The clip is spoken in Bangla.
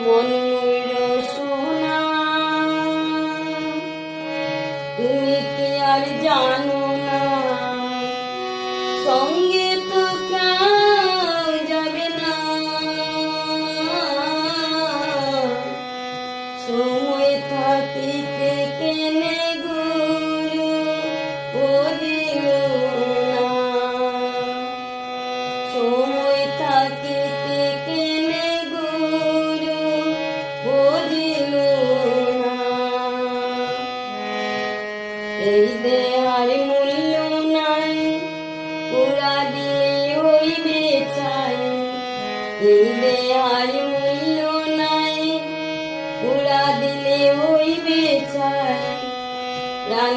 মন ময়ূর সোনা, তুমি কি আর জানো না সঙ্গে তো কেউ যাবে না। সময় থাকিতে কেনে গুরু বলিল না, সময় থাকিতে কেনে গুরু বলিল না। এই দেহার মূল্য নাই, পুরা দিলে হইবে চাই। এই দেহার মূল্য নাই, পুরা দিলে হইবে চাই। প্রাণ